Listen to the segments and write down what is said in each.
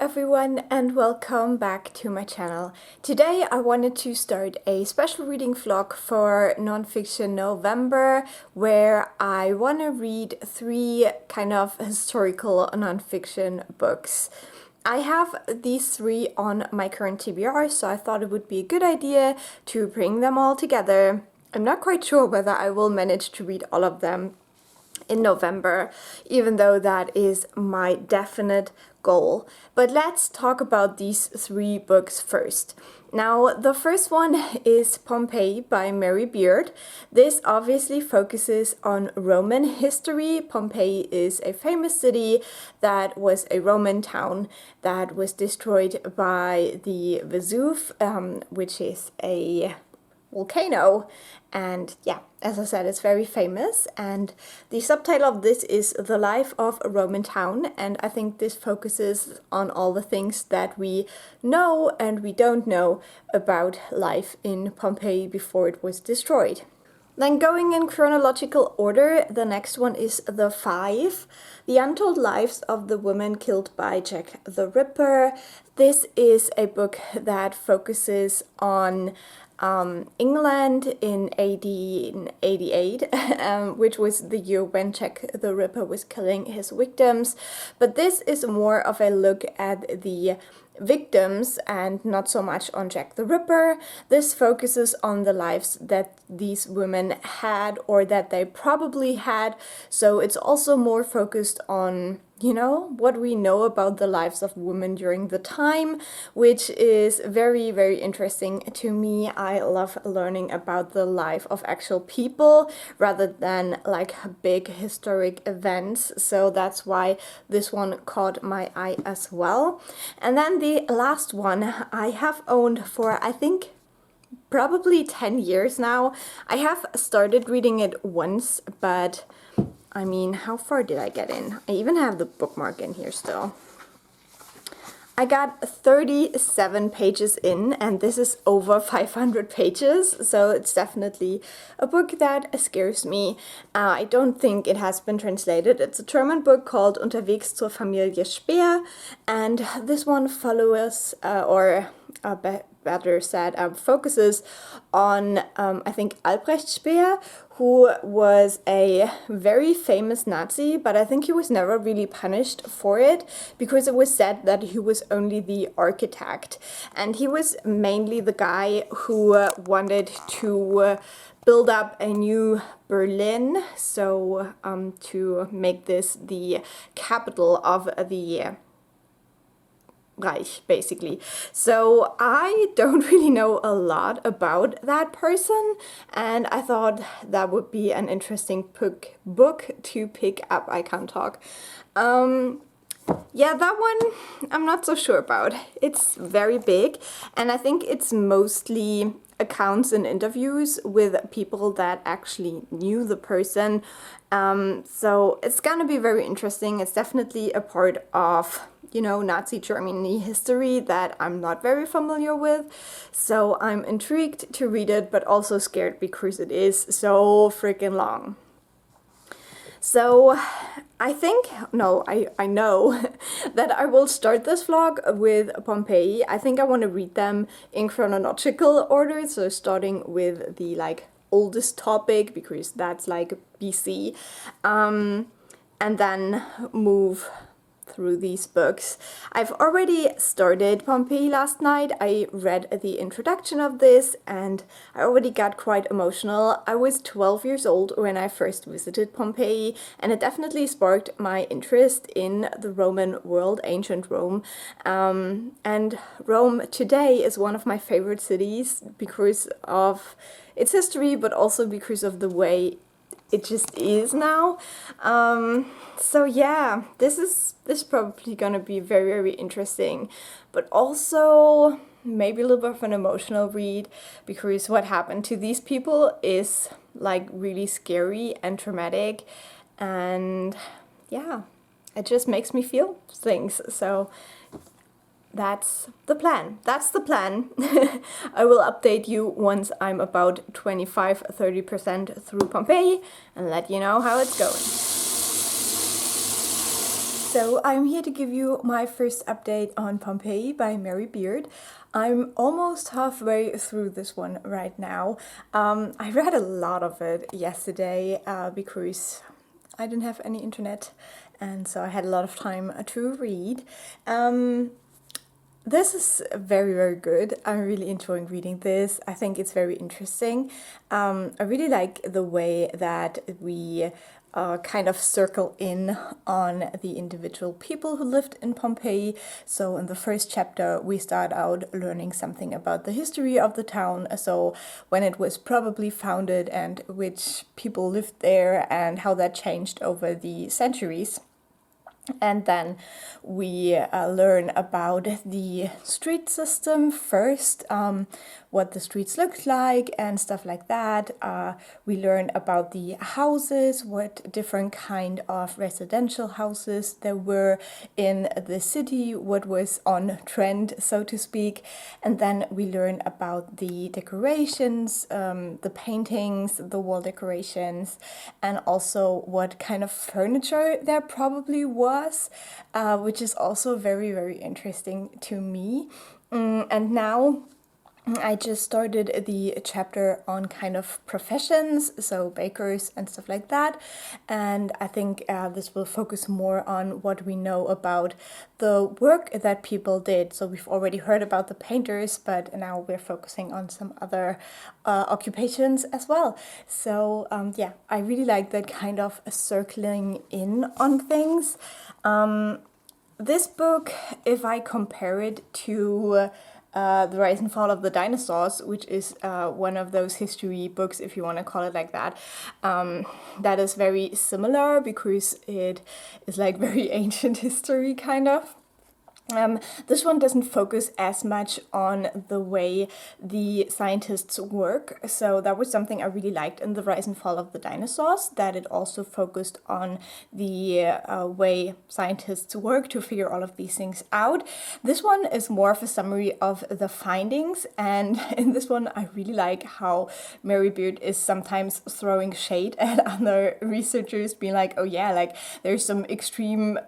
everyone and welcome back to my channel. Today I wanted to start a special reading vlog for Nonfiction November where I want to read 3 kind of historical nonfiction books. I have these 3 on my current TBR, so I thought it would be a good idea to bring them all together. I'm not quite sure whether I will manage to read all of them in November, even though that is my definite goal. But let's talk about these 3 books first. Now, the first one is Pompeii by Mary Beard. This obviously focuses on Roman history. Pompeii is a famous city that was a Roman town that was destroyed by the Vesuve, which is a volcano. And yeah, as I said, it's very famous, and the subtitle of this is The Life of a Roman Town, and I think this focuses on all the things that we know and we don't know about life in Pompeii before it was destroyed. Then going in chronological order, the next one is The Five, The Untold Lives of the Women Killed by Jack the Ripper. This is a book that focuses on England in 1888, which was the year when Jack the Ripper was killing his victims. But this is more of a look at the victims and not so much on Jack the Ripper. This focuses on the lives that these women had or that they probably had. So it's also more focused on, you know, what we know about the lives of women during the time, which is very, very interesting to me. I love learning about the life of actual people rather than like big historic events. So that's why this one caught my eye as well. And then the last one I have owned for, I think, probably 10 years now. I have started reading it once, but I mean, how far did I get in? I even have the bookmark in here still. I got 37 pages in, and this is over 500 pages, so it's definitely a book that scares me. I don't think it has been translated. It's a German book called Unterwegs zur Familie Speer, and this one follows, better said, focuses on, I think, Albrecht Speer, who was a very famous Nazi, but I think he was never really punished for it because it was said that he was only the architect. And he was mainly the guy who wanted to build up a new Berlin, so to make this the capital of the Reich, basically. So I don't really know a lot about that person, and I thought that would be an interesting book to pick up. I can't talk. Yeah, that one I'm not so sure about. It's very big, and I think it's mostly accounts and interviews with people that actually knew the person. So it's gonna be very interesting. It's definitely a part of, you know, Nazi Germany history that I'm not very familiar with. So I'm intrigued to read it, but also scared because it is so freaking long. So I think, no, I know that I will start this vlog with Pompeii. I think I want to read them in chronological order, so starting with the like oldest topic because that's like BC, and then move through these books. I've already started Pompeii last night. I read the introduction of this and I already got quite emotional. I was 12 years old when I first visited Pompeii, and it definitely sparked my interest in the Roman world, ancient Rome. And Rome today is one of my favorite cities because of its history, but also because of the way it just is now. So yeah, this is probably gonna be very, very interesting, but also maybe a little bit of an emotional read because what happened to these people is like really scary and traumatic, and yeah, it just makes me feel things. So that's the plan. That's the plan. I will update you once I'm about 25-30% through Pompeii and let you know how it's going. So I'm here to give you my first update on Pompeii by Mary Beard. I'm almost halfway through this one right now. I read a lot of it yesterday because I didn't have any internet, and so I had a lot of time to read. This is very, very good. I'm really enjoying reading this. I think it's very interesting. I really like the way that we kind of circle in on the individual people who lived in Pompeii. So in the first chapter, we start out learning something about the history of the town. So when it was probably founded and which people lived there and how that changed over the centuries. And then we learn about the street system first, what the streets looked like and stuff like that. We learn about the houses, what different kind of residential houses there were in the city, what was on trend, so to speak. And then we learn about the decorations, the paintings, the wall decorations, and also what kind of furniture there probably was, which is also very, very interesting to me. And now I just started the chapter on kind of professions, so bakers and stuff like that. And I think this will focus more on what we know about the work that people did. So we've already heard about the painters, but now we're focusing on some other occupations as well. So yeah, I really like that kind of circling in on things. This book, if I compare it to The Rise and Fall of the Dinosaurs, which is one of those history books, if you want to call it like that, that is very similar because it is like very ancient history kind of. This one doesn't focus as much on the way the scientists work. So that was something I really liked in The Rise and Fall of the Dinosaurs, that it also focused on the way scientists work to figure all of these things out. This one is more of a summary of the findings, and in this one I really like how Mary Beard is sometimes throwing shade at other researchers, being like, oh yeah, like there's some extreme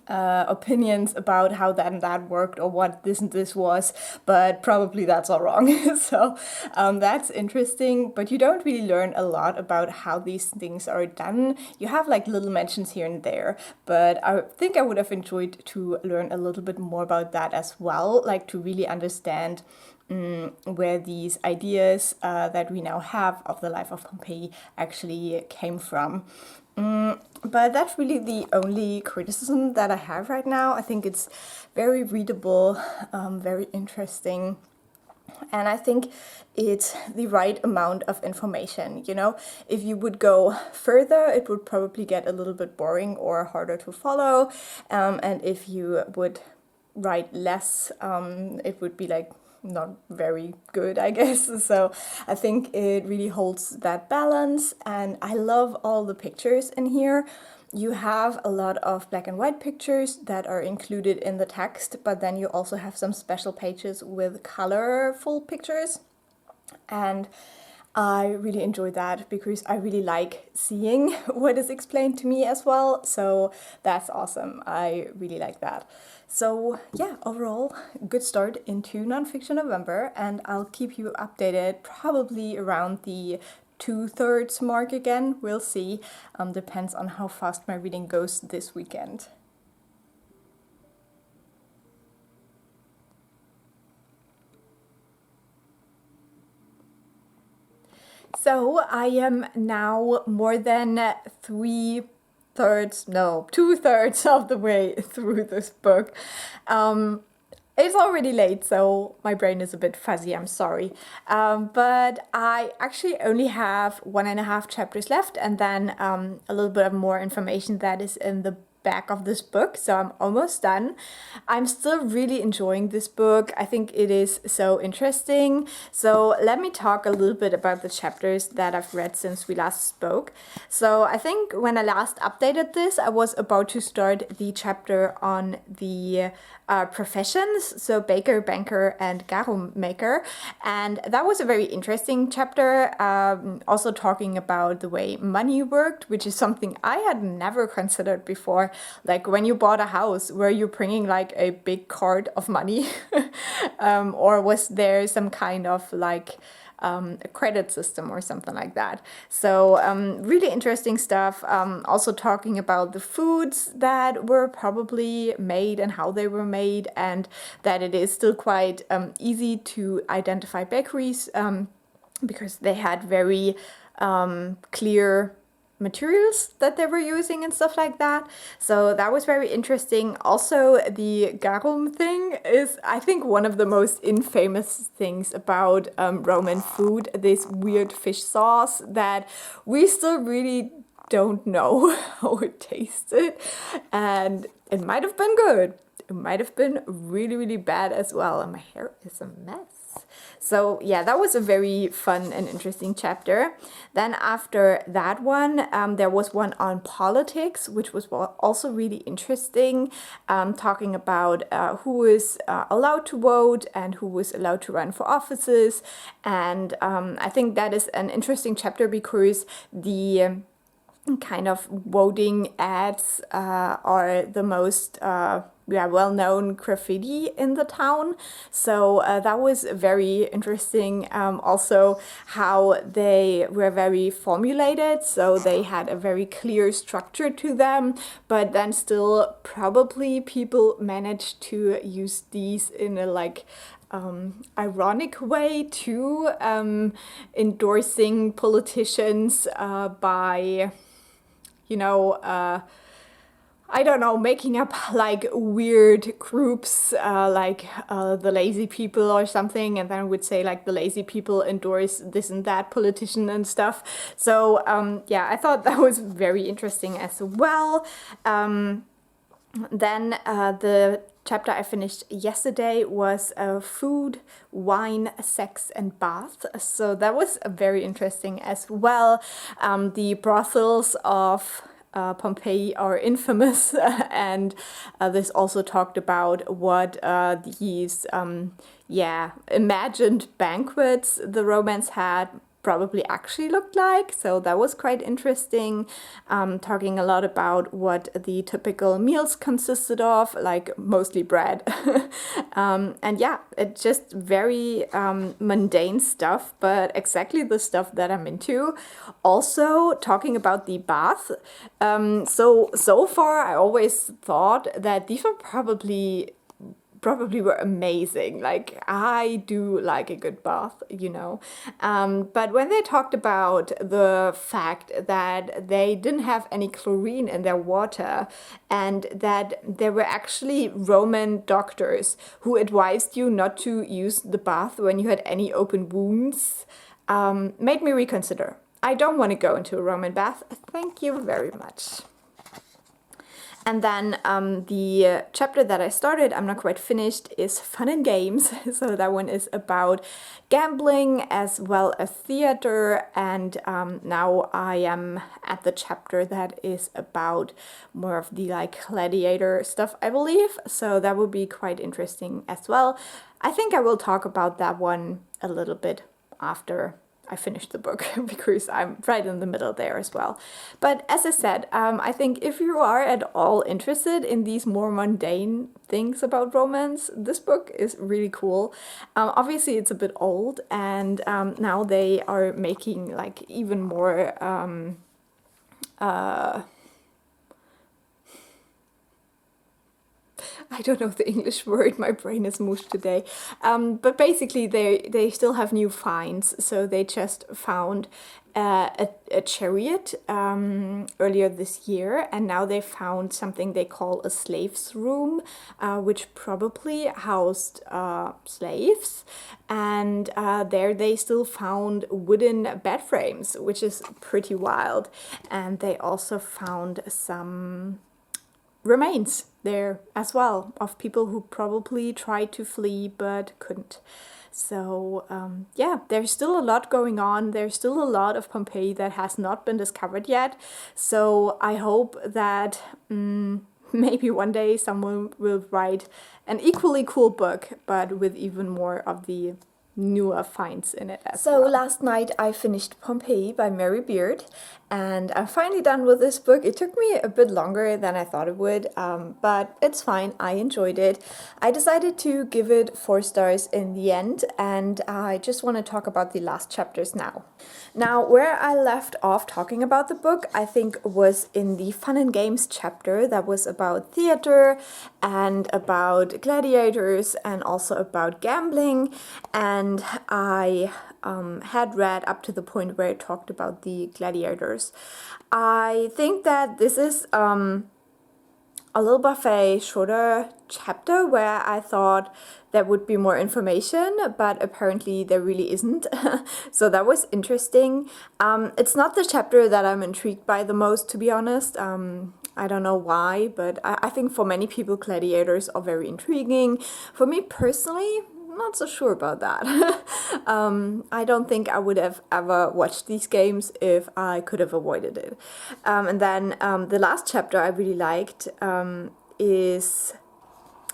opinions about how that and that worked or what this and this was, but probably that's all wrong. So that's interesting, but you don't really learn a lot about how these things are done. You have like little mentions here and there, but I think I would have enjoyed to learn a little bit more about that as well, like to really understand where these ideas that we now have of the life of Pompeii actually came from. But that's really the only criticism that I have right now. I think it's very readable, very interesting, and I think it's the right amount of information. You know, if you would go further, it would probably get a little bit boring or harder to follow, and if you would write less, it would be like not very good, I guess. So I think it really holds that balance, and I love all the pictures in here. You have a lot of black and white pictures that are included in the text, but then you also have some special pages with colorful pictures, and I really enjoy that because I really like seeing what is explained to me as well. So that's awesome. I really like that. So yeah, overall, good start into Nonfiction November, and I'll keep you updated probably around the 2/3 mark again. We'll see. Depends on how fast my reading goes this weekend. So I am now more than 2/3 of the way through this book. It's already late, so my brain is a bit fuzzy, I'm sorry. But I actually only have 1.5 chapters left, and then a little bit of more information that is in the back of this book, so I'm almost done. I'm still really enjoying this book. I think it is so interesting. So let me talk a little bit about the chapters that I've read since we last spoke. So I think when I last updated this, I was about to start the chapter on the professions, so baker, banker, and garum maker, and that was a very interesting chapter, also talking about the way money worked, which is something I had never considered before. like when you bought a house, were you bringing like a big card of money? Or was there some kind of like a credit system or something like that? So really interesting stuff. Also talking about the foods that were probably made and how they were made, and that it is still quite easy to identify bakeries because they had very clear materials that they were using and stuff like that. So that was very interesting. Also, the garum thing is, I think, one of the most infamous things about Roman food. This weird fish sauce that we still really don't know how it tasted, and it might have been good. It might have been really, really bad as well. And my hair is a mess. So yeah, that was a very fun and interesting chapter. Then after that one, there was one on politics, which was also really interesting, talking about who is allowed to vote and who was allowed to run for offices. And I think that is an interesting chapter because the kind of voting ads are the most well-known graffiti in the town. So that was very interesting. Also how they were very formulated, so they had a very clear structure to them, but then still probably people managed to use these in a like ironic way too, endorsing politicians by, you know, I don't know, making up like weird groups, like the lazy people or something, and then would say like the lazy people endorse this and that politician and stuff. So yeah, I thought that was very interesting as well. Then the chapter I finished yesterday was food, wine, sex, and bath. So that was very interesting as well. The brothels of Pompeii are infamous, and this also talked about what these imagined banquets the Romans had probably actually looked like. So that was quite interesting, talking a lot about what the typical meals consisted of, like mostly bread. And yeah, it's just very mundane stuff, but exactly the stuff that I'm into. Also talking about the bath. So far I always thought that these were probably were amazing. Like, I do like a good bath, you know. But when they talked about the fact that they didn't have any chlorine in their water, and that there were actually Roman doctors who advised you not to use the bath when you had any open wounds, made me reconsider. I don't want to go into a Roman bath. Thank you very much. And then the chapter that I started, I'm not quite finished, is Fun and Games. So that one is about gambling as well as theater. And now I am at the chapter that is about more of the like gladiator stuff, I believe. So that will be quite interesting as well. I think I will talk about that one a little bit after I finished the book, because I'm right in the middle there as well. But as I said, I think if you are at all interested in these more mundane things about romance, this book is really cool. Obviously it's a bit old, and now they are making like even more I don't know the English word, my brain is mush today. But basically they still have new finds. So they just found a chariot earlier this year, and now they found something they call a slave's room, which probably housed slaves. And there they still found wooden bed frames, which is pretty wild. And they also found some remains there as well of people who probably tried to flee but couldn't. So yeah, there's still a lot going on. There's still a lot of Pompeii that has not been discovered yet. So I hope that maybe one day someone will write an equally cool book, but with even more of the newer finds in it as well. So last night I finished Pompeii by Mary Beard, and I'm finally done with this book. It took me a bit longer than I thought it would, but it's fine. I enjoyed it. I decided to give it 4 stars in the end, and I just want to talk about the last chapters now. Now, where I left off talking about the book, I think was in the fun and games chapter that was about theater and about gladiators and also about gambling, and I had read up to the point where it talked about the gladiators. I think that this is a little bit of a shorter chapter where I thought there would be more information, but apparently there really isn't. So that was interesting. It's not the chapter that I'm intrigued by the most, to be honest. I don't know why, but I think for many people gladiators are very intriguing. For me personally, not so sure about that. I don't think I would have ever watched these games if I could have avoided it. And then the last chapter I really liked is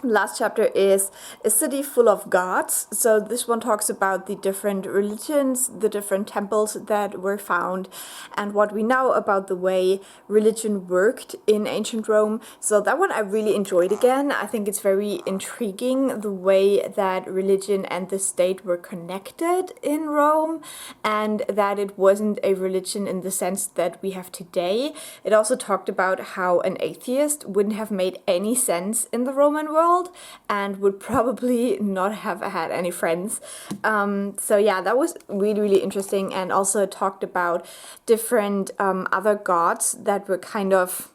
last chapter is A City Full of Gods. So this one talks about the different religions, the different temples that were found, and what we know about the way religion worked in ancient Rome. So that one I really enjoyed again. I think it's very intriguing the way that religion and the state were connected in Rome, and that it wasn't a religion in the sense that we have today. It also talked about how an atheist wouldn't have made any sense in the Roman world and would probably not have had any friends. So yeah, that was really, really interesting, and also talked about different other gods that were kind of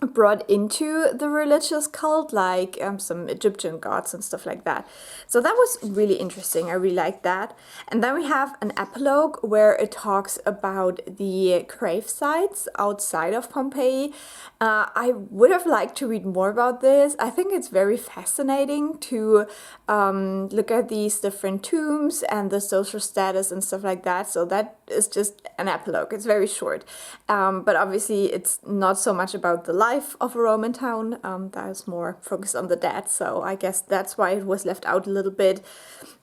brought into the religious cult, like some Egyptian gods and stuff like that. So that was really interesting. I really liked that. And then we have an epilogue where it talks about the grave sites outside of Pompeii. I would have liked to read more about this. I think it's very fascinating to look at these different tombs and the social status and stuff like that. So that is just an epilogue. It's very short. But obviously it's not so much about the life of a Roman town. That is more focused on the dead, so I guess that's why it was left out a little bit.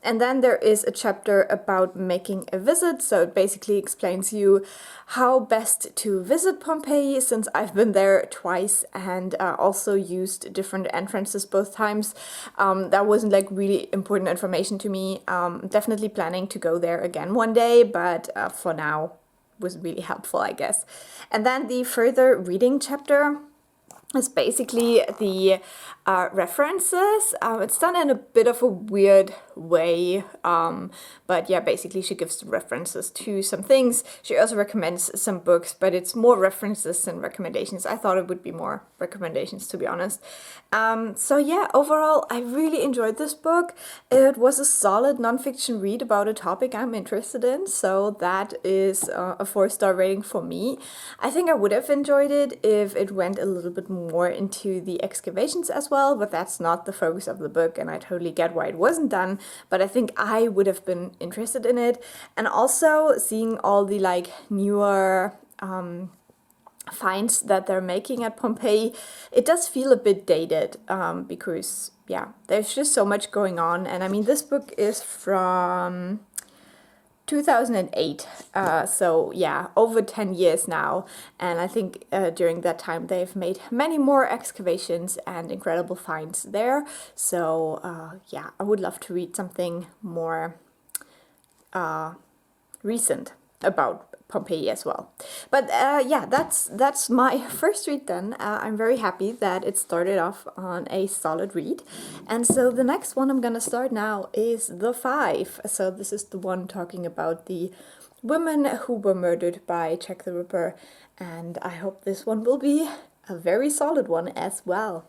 And then there is a chapter about making a visit, so it basically explains you how best to visit Pompeii, since I've been there twice and also used different entrances both times. That wasn't like really important information to me. Definitely planning to go there again one day, but for now was really helpful, I guess. And then the further reading chapter is basically the references. It's done in a bit of a weird way, but yeah, basically she gives references to some things. She also recommends some books, but it's more references than recommendations. I thought it would be more recommendations, to be honest. So yeah, overall, I really enjoyed this book. It was a solid nonfiction read about a topic I'm interested in, so that is a 4-star rating for me. I think I would have enjoyed it if it went a little bit more into the excavations as well, but that's not the focus of the book, and I totally get why it wasn't done, but I think I would have been interested in it. And also seeing all the like newer finds that they're making at Pompeii, it does feel a bit dated, because yeah, there's just so much going on. And I mean, this book is from 2008, so yeah, over 10 years now, and I think during that time they've made many more excavations and incredible finds there. So yeah, I would love to read something more recent about Pompeii as well. But yeah, that's my first read then. I'm very happy that it started off on a solid read. And so the next one I'm gonna start now is The Five. So this is the one talking about the women who were murdered by Jack the Ripper, and I hope this one will be a very solid one as well.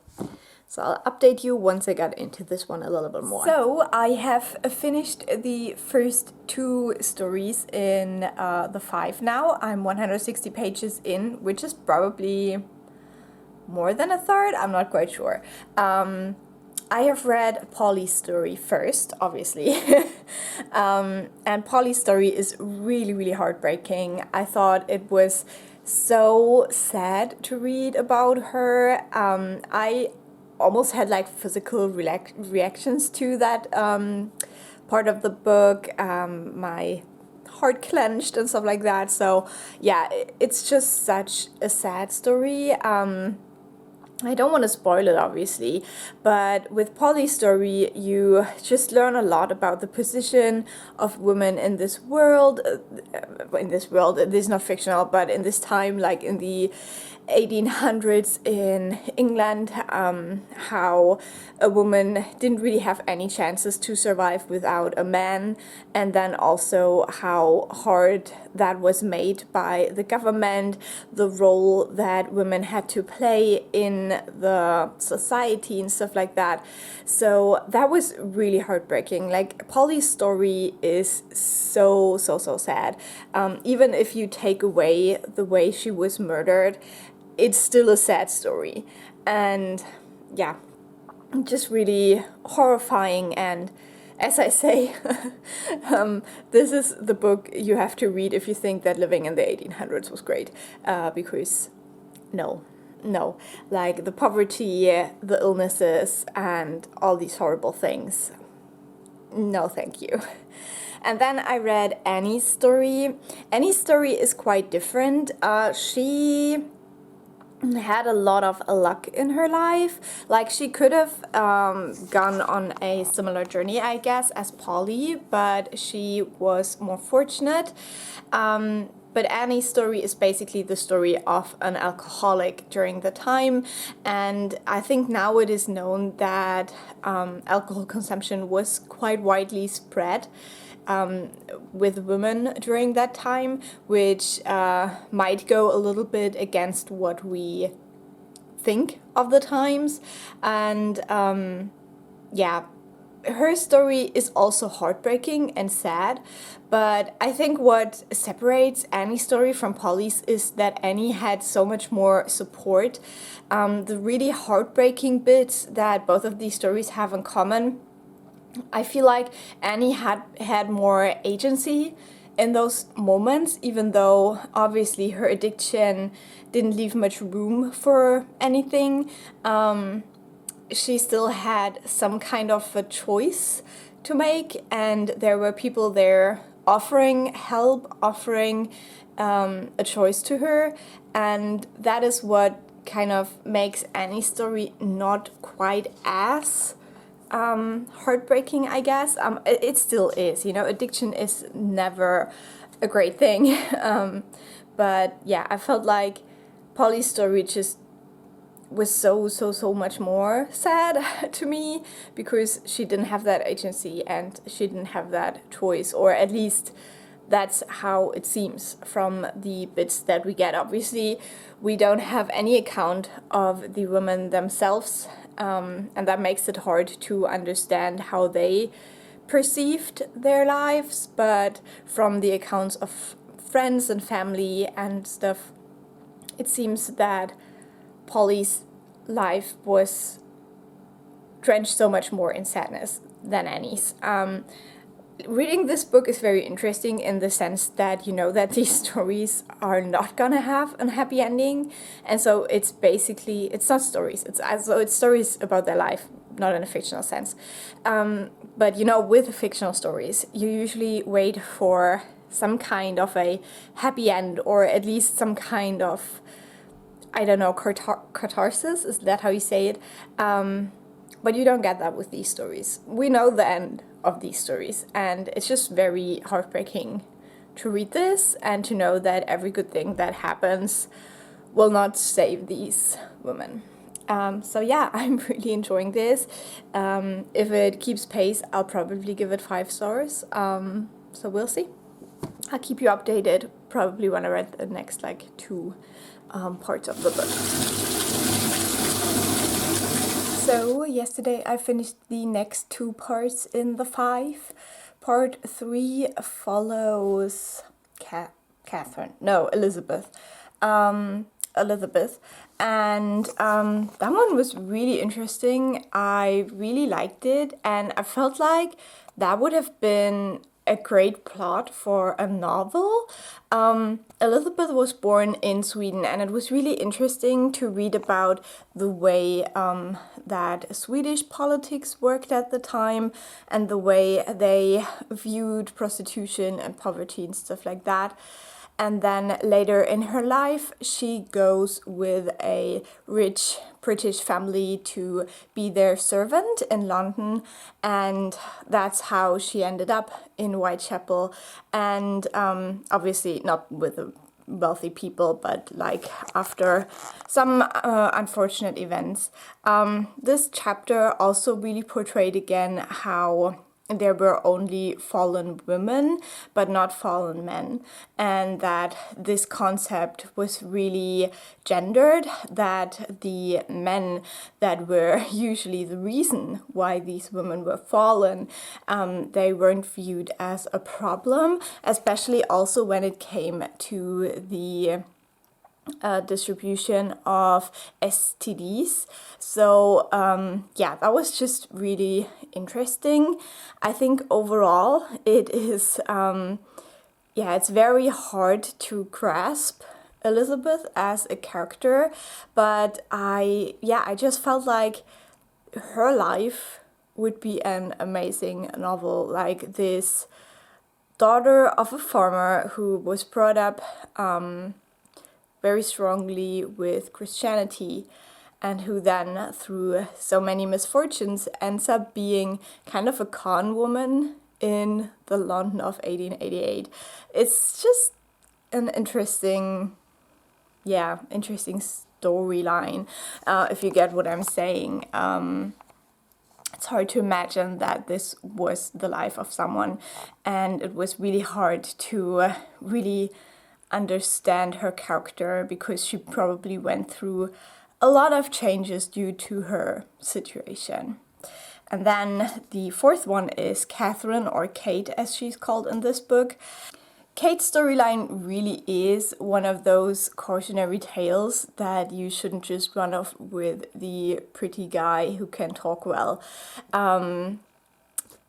So I'll update you once I get into this one a little bit more. So I have finished the first 2 stories in The Five now. I'm 160 pages in, which is probably more than a third, I'm not quite sure. I have read Polly's story first, obviously. And Polly's story is really, really heartbreaking. I thought it was so sad to read about her. I almost had like physical reactions to that part of the book. My heart clenched and stuff like that. So yeah, it's just such a sad story. I don't want to spoil it, obviously, but with Polly's story, you just learn a lot about the position of women in this world. It is not fictional, but in this time, like in the 1800s in England, how a woman didn't really have any chances to survive without a man, and then also how hard that was made by the government, the role that women had to play in the society and stuff like that. So that was really heartbreaking. Like, Polly's story is so sad. Even if you take away the way she was murdered, it's still a sad story. And yeah, just really horrifying. And as I say, this is the book you have to read if you think that living in the 1800s was great, because no, like the poverty, the illnesses, and all these horrible things. No, thank you. And then I read Annie's story. Annie's story is quite different. She had a lot of luck in her life. Like, she could have gone on a similar journey, I guess, as Polly, but she was more fortunate. But Annie's story is basically the story of an alcoholic during the time, and I think now it is known that alcohol consumption was quite widely spread with women during that time, which might go a little bit against what we think of the times. And yeah, her story is also heartbreaking and sad, but I think what separates Annie's story from Polly's is that Annie had so much more support. The really heartbreaking bits that both of these stories have in common, I feel like Annie had more agency in those moments, even though obviously her addiction didn't leave much room for anything. She still had some kind of a choice to make, and there were people there offering help, offering a choice to her, and that is what kind of makes Annie's story not quite as heartbreaking, I guess. It still is, addiction is never a great thing. But yeah, I felt like Polly's story just was so much more sad to me, because she didn't have that agency and she didn't have that choice, or at least that's how it seems from the bits that we get. Obviously, we don't have any account of the women themselves, and that makes it hard to understand how they perceived their lives, but from the accounts of friends and family and stuff, it seems that Polly's life was drenched so much more in sadness than Annie's. Reading this book is very interesting in the sense that you know that these stories are not gonna have a happy ending, and so it's not stories. It's stories about their life, not in a fictional sense. But with fictional stories, you usually wait for some kind of a happy end, or at least some kind of, I don't know, catharsis. Is that how you say it? But you don't get that with these stories. We know the end of these stories, and it's just very heartbreaking to read this and to know that every good thing that happens will not save these women. So yeah, I'm really enjoying this. If it keeps pace, I'll probably give it 5 stars. So we'll see. I'll keep you updated probably when I read the next 2 parts of the book. So yesterday I finished the next 2 parts in the 5. Part 3 follows Elizabeth. Elizabeth. And that one was really interesting. I really liked it, and I felt like that would have been a great plot for a novel. Elizabeth was born in Sweden, and it was really interesting to read about the way that Swedish politics worked at the time and the way they viewed prostitution and poverty and stuff like that. And then later in her life, she goes with a rich British family to be their servant in London. And that's how she ended up in Whitechapel. And obviously not with the wealthy people, but like after some unfortunate events. This chapter also really portrayed again how there were only fallen women, but not fallen men, and that this concept was really gendered, that the men that were usually the reason why these women were fallen, they weren't viewed as a problem, especially also when it came to the distribution of STDs. So yeah, that was just really interesting. I think overall it is yeah, it's very hard to grasp Elizabeth as a character, but I just felt like her life would be an amazing novel. Like this daughter of a farmer who was brought up very strongly with Christianity, and who then, through so many misfortunes, ends up being kind of a con woman in the London of 1888. It's just an interesting storyline, if you get what I'm saying. It's hard to imagine that this was the life of someone, and it was really hard to really understand her character because she probably went through a lot of changes due to her situation. And then the fourth one is Catherine, or Kate as she's called in this book. Kate's storyline really is one of those cautionary tales that you shouldn't just run off with the pretty guy who can talk well.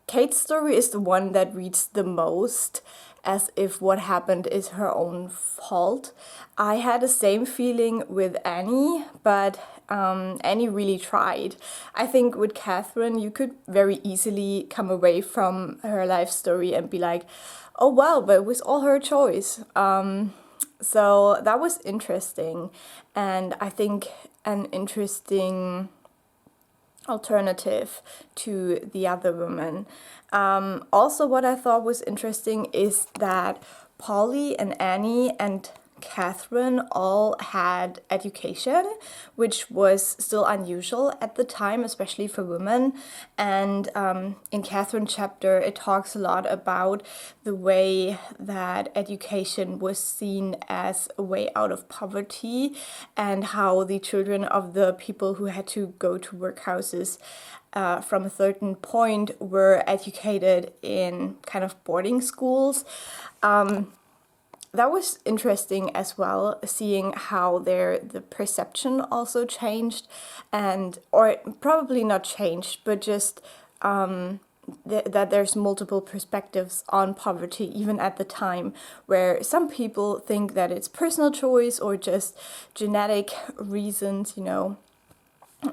Kate's story is the one that reads the most as if what happened is her own fault. I had the same feeling with Annie, but Annie really tried. I think with Catherine, you could very easily come away from her life story and be like, oh well, but it was all her choice. So that was interesting, and I think an interesting alternative to the other women. Also, what I thought was interesting is that Polly and Annie and Catherine all had education, which was still unusual at the time, especially for women. And in Catherine's chapter, it talks a lot about the way that education was seen as a way out of poverty, and how the children of the people who had to go to workhouses from a certain point were educated in kind of boarding schools. That was interesting as well, seeing how the perception also changed, or probably not changed, but just that there's multiple perspectives on poverty even at the time, where some people think that it's personal choice or just genetic reasons,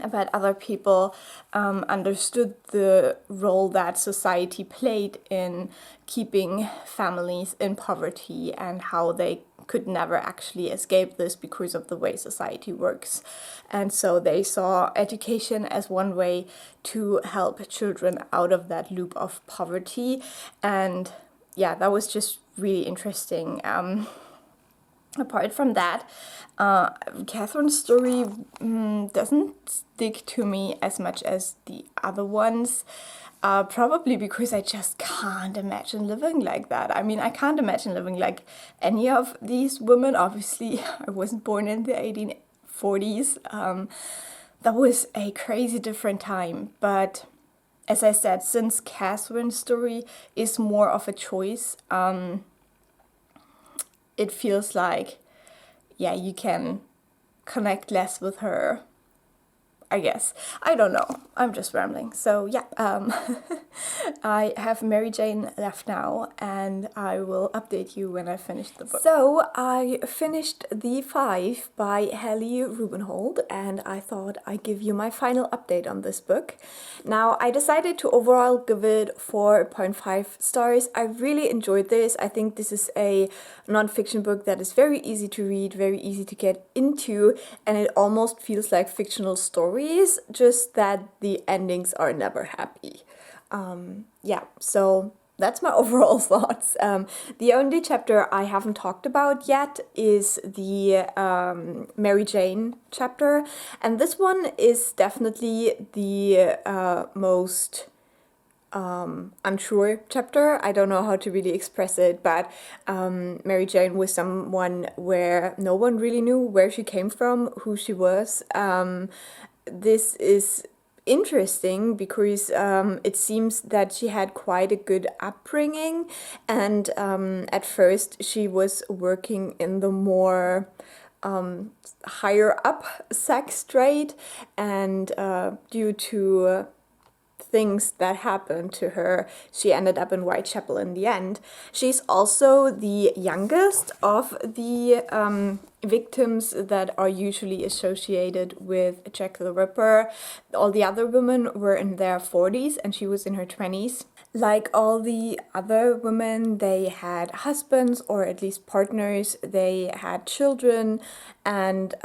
but other people understood the role that society played in keeping families in poverty, and how they could never actually escape this because of the way society works. And so they saw education as one way to help children out of that loop of poverty. And yeah, that was just really interesting. Apart from that, Catherine's story doesn't stick to me as much as the other ones. Probably because I just can't imagine living like that. I mean, I can't imagine living like any of these women. Obviously, I wasn't born in the 1840s. That was a crazy different time. But as I said, since Catherine's story is more of a choice, it feels like, yeah, you can connect less with her I guess. I don't know. I'm just rambling. So yeah, I have Mary Jane left now, and I will update you when I finish the book. So I finished The Five by Helly Rubenhold, and I thought I'd give you my final update on this book. Now, I decided to overall give it 4.5 stars. I really enjoyed this. I think this is a non-fiction book that is very easy to read, very easy to get into, and it almost feels like fictional stories, just that the endings are never happy. Yeah, so that's my overall thoughts. The only chapter I haven't talked about yet is the Mary Jane chapter, and this one is definitely the most unsure chapter. I don't know how to really express it, but Mary Jane was someone where no one really knew where she came from, who she was. This is interesting because it seems that she had quite a good upbringing, and at first she was working in the more higher up sex trade, and due to things that happened to her, she ended up in Whitechapel in the end. She's also the youngest of the victims that are usually associated with Jack the Ripper. All the other women were in their 40s and she was in her 20s. Like all the other women, they had husbands or at least partners, they had children, and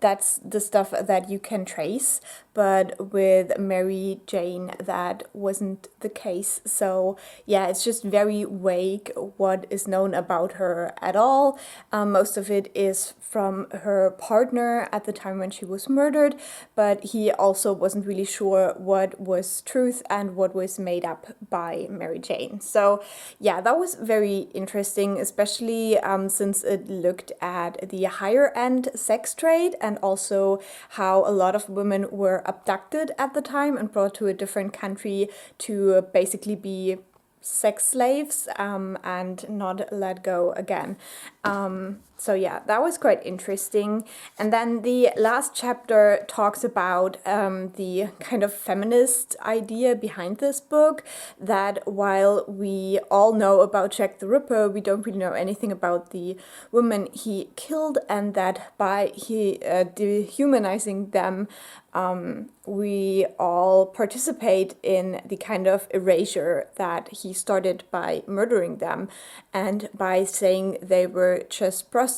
that's the stuff that you can trace. But with Mary Jane, that wasn't the case. So yeah, it's just very vague what is known about her at all. Most of it is from her partner at the time when she was murdered, but he also wasn't really sure what was truth and what was made up by Mary Jane. So yeah, that was very interesting, especially since it looked at the higher end sex trade and also how a lot of women were abducted at the time and brought to a different country to basically be sex slaves and not let go again. So yeah, that was quite interesting. And then the last chapter talks about the kind of feminist idea behind this book, that while we all know about Jack the Ripper, we don't really know anything about the women he killed, and that by dehumanizing them, we all participate in the kind of erasure that he started by murdering them, and by saying they were just prostitutes.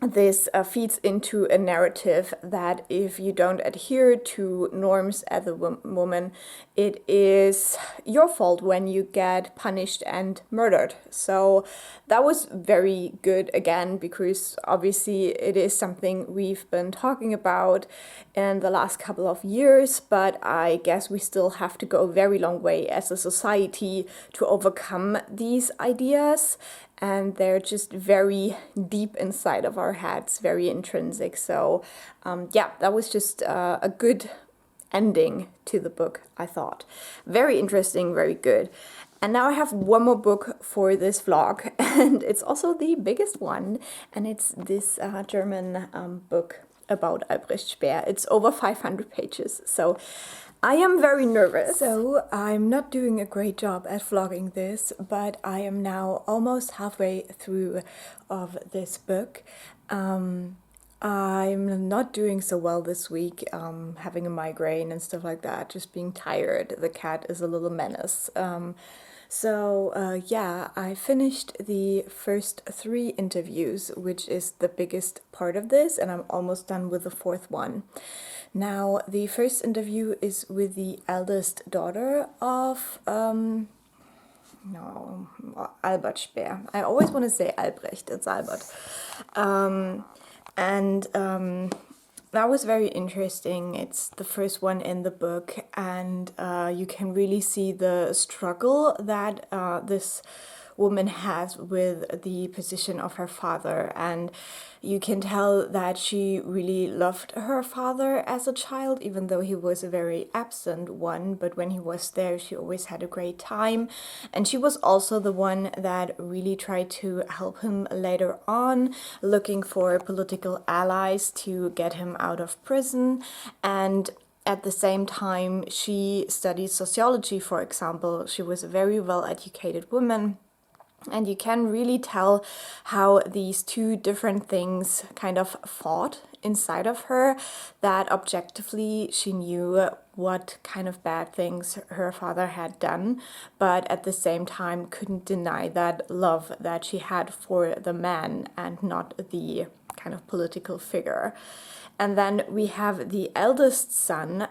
This feeds into a narrative that if you don't adhere to norms as a woman, it is your fault when you get punished and murdered. So that was very good again, because obviously it is something we've been talking about in the last couple of years, but I guess we still have to go a very long way as a society to overcome these ideas. And they're just very deep inside of our heads, very intrinsic. So yeah, that was just a good ending to the book, I thought. Very interesting, very good. And now I have one more book for this vlog, and it's also the biggest one, and it's this German book about Albrecht Speer. It's over 500 pages, so I am very nervous. So I'm not doing a great job at vlogging this, but I am now almost halfway through of this book. I'm not doing so well this week, having a migraine and stuff like that, just being tired. The cat is a little menace. Yeah, I finished the first 3 interviews, which is the biggest part of this, and I'm almost done with the 4th one. Now, the first interview is with the eldest daughter of Albert Speer. I always want to say Albrecht, it's Albert. That was very interesting. It's the first one in the book, and you can really see the struggle that this woman has with the position of her father. And you can tell that she really loved her father as a child, even though he was a very absent one. But when he was there, she always had a great time. And she was also the one that really tried to help him later on, looking for political allies to get him out of prison. And at the same time, she studied sociology, for example. She was a very well-educated woman. And you can really tell how these two different things kind of fought inside of her, that objectively she knew what kind of bad things her father had done, but at the same time couldn't deny that love that she had for the man and not the kind of political figure. And then we have the eldest son,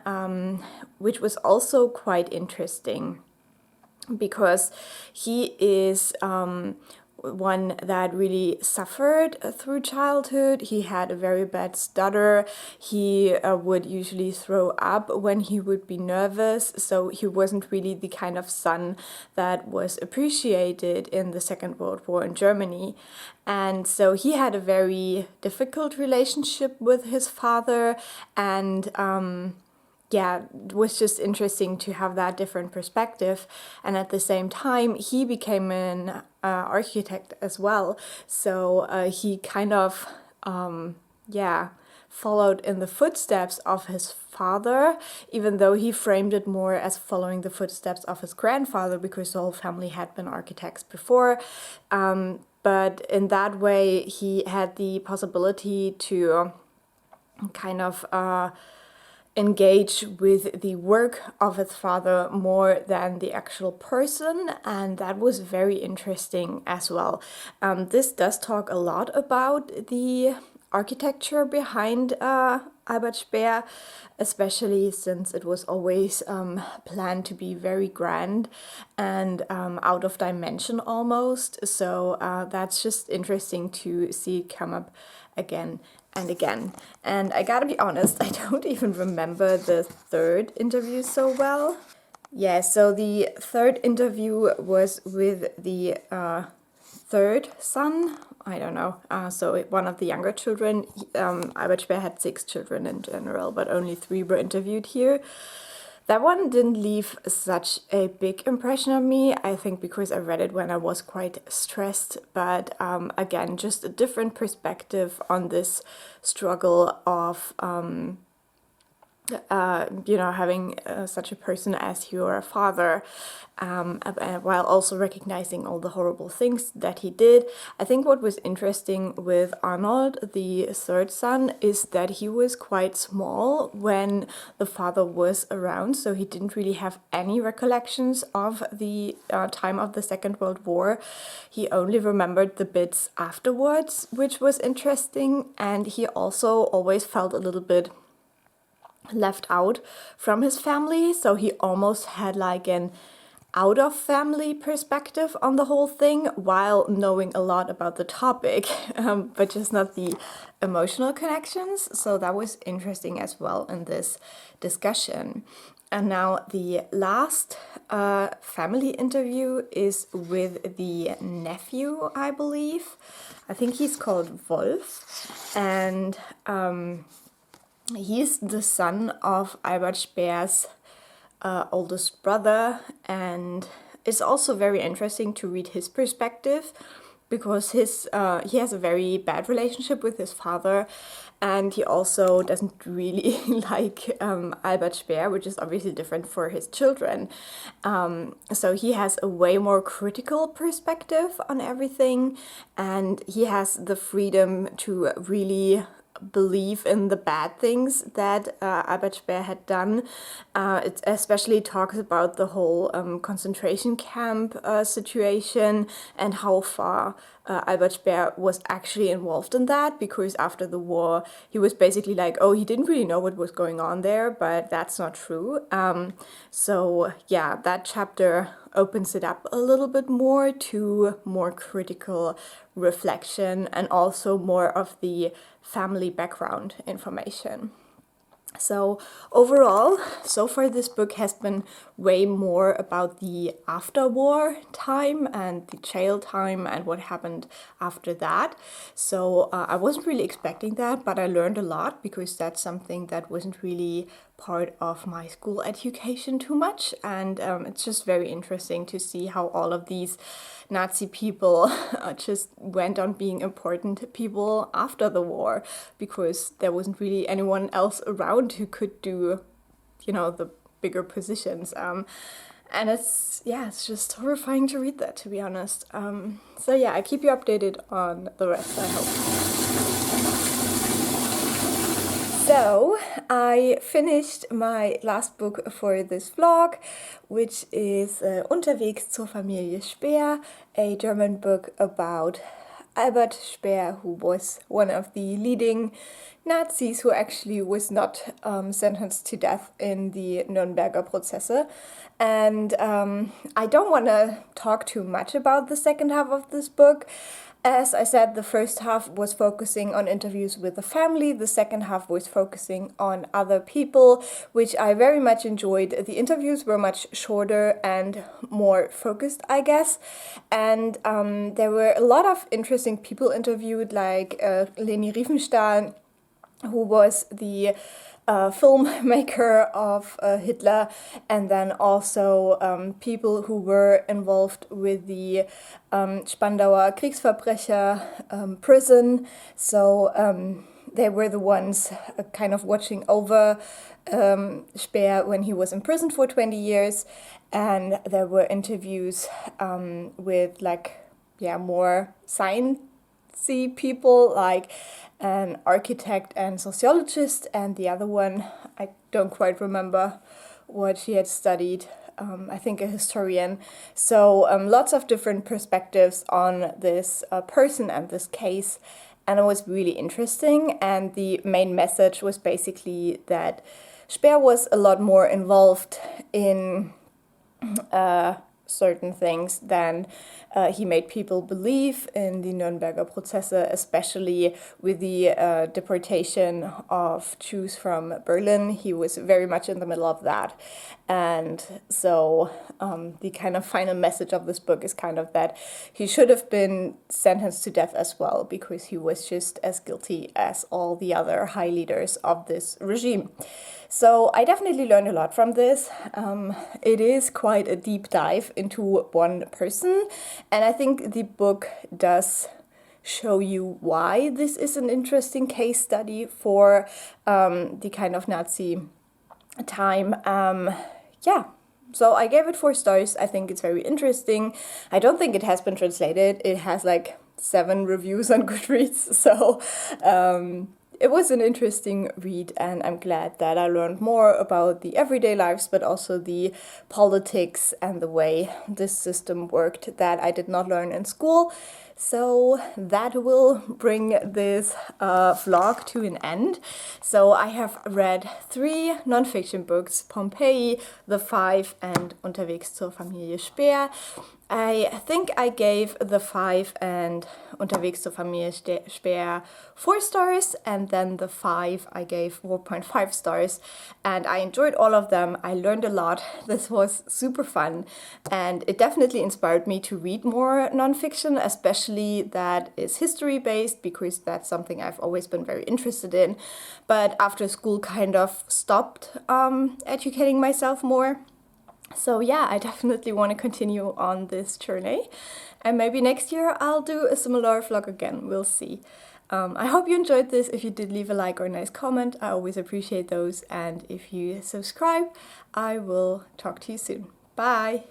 which was also quite interesting, because he is one that really suffered through childhood. He had a very bad stutter. He would usually throw up when he would be nervous. So he wasn't really the kind of son that was appreciated in the Second World War in Germany. And so he had a very difficult relationship with his father, and yeah, it was just interesting to have that different perspective. And at the same time, he became an architect as well. So he kind of, followed in the footsteps of his father, even though he framed it more as following the footsteps of his grandfather, because the whole family had been architects before. But in that way, he had the possibility to kind of engage with the work of his father more than the actual person, and that was very interesting as well. This does talk a lot about the architecture behind Albert Speer, especially since it was always planned to be very grand and out of dimension almost. So that's just interesting to see come up again and again. And I gotta be honest, I don't even remember the third interview so well. Yeah, so the third interview was with the third son. I don't know. So one of the younger children. Albert Speer had 6 children in general, but only 3 were interviewed here. That one didn't leave such a big impression on me, I think because I read it when I was quite stressed, but again, just a different perspective on this struggle of having such a person as your father, while also recognizing all the horrible things that he did. I think what was interesting with Arnold, the third son, is that he was quite small when the father was around, so he didn't really have any recollections of the time of the Second World War. He only remembered the bits afterwards, which was interesting, and he also always felt a little bit left out from his family, so he almost had like an out of family perspective on the whole thing, while knowing a lot about the topic, but just not the emotional connections. So that was interesting as well in this discussion. And now the last family interview is with the nephew, I believe. I think he's called Wolf, and he's the son of Albert Speer's oldest brother, and it's also very interesting to read his perspective, because he has a very bad relationship with his father, and he also doesn't really like Albert Speer, which is obviously different for his children. So he has a way more critical perspective on everything, and he has the freedom to really believe in the bad things that Albert Speer had done. It especially talks about the whole concentration camp situation, and how far Albert Speer was actually involved in that, because after the war he was basically like, oh, he didn't really know what was going on there, but that's not true. So yeah, that chapter opens it up a little bit more to more critical reflection, and also more of the family background information. So overall, so far this book has been way more about the after-war time and the jail time and what happened after that. So I wasn't really expecting that, but I learned a lot because that's something that wasn't really part of my school education too much. And it's just very interesting to see how all of these Nazi people just went on being important people after the war, because there wasn't really anyone else around who could do, the bigger positions. And it's just horrifying to read that, to be honest. So yeah, I keep you updated on the rest, I hope. So, I finished my last book for this vlog, which is Unterwegs zur Familie Speer, a German book about Albert Speer, who was one of the leading Nazis who actually was not sentenced to death in the Nürnberger Prozesse. And I don't want to talk too much about the second half of this book. As I said, the first half was focusing on interviews with the family, the second half was focusing on other people, which I very much enjoyed. The interviews were much shorter and more focused, I guess, and there were a lot of interesting people interviewed, like Leni Riefenstahl, who was the filmmaker of Hitler, and then also people who were involved with the Spandauer Kriegsverbrecher prison. So they were the ones kind of watching over Speer when he was imprisoned for 20 years. And there were interviews with more sciencey people, like an architect and sociologist, and the other one, I don't quite remember what she had studied, I think a historian. So lots of different perspectives on this person and this case, and it was really interesting. And the main message was basically that Speer was a lot more involved in certain things than he made people believe in the Nürnberger Prozesse, especially with the deportation of Jews from Berlin. He was very much in the middle of that. And so the kind of final message of this book is kind of that he should have been sentenced to death as well, because he was just as guilty as all the other high leaders of this regime. So I definitely learned a lot from this. It is quite a deep dive into one person, and I think the book does show you why this is an interesting case study for the kind of Nazi time. So I gave it 4 stars. I think it's very interesting. I don't think it has been translated. It has like 7 reviews on Goodreads, so it was an interesting read, and I'm glad that I learned more about the everyday lives, but also the politics and the way this system worked that I did not learn in school. So that will bring this vlog to an end. So I have read 3 nonfiction books: Pompeii, The Five, and Unterwegs zur Familie Speer. I think I gave The Five and Unterwegs zur Familie Speer 4 stars, and then The Five I gave 4.5 stars, and I enjoyed all of them. I learned a lot. This was super fun, and it definitely inspired me to read more nonfiction, especially that is history-based, because that's something I've always been very interested in, but after school kind of stopped educating myself more. So yeah, I definitely want to continue on this journey, and maybe next year I'll do a similar vlog again. We'll see. I hope you enjoyed this. If you did, leave a like or a nice comment. I always appreciate those. And if you subscribe, I will talk to you soon. Bye!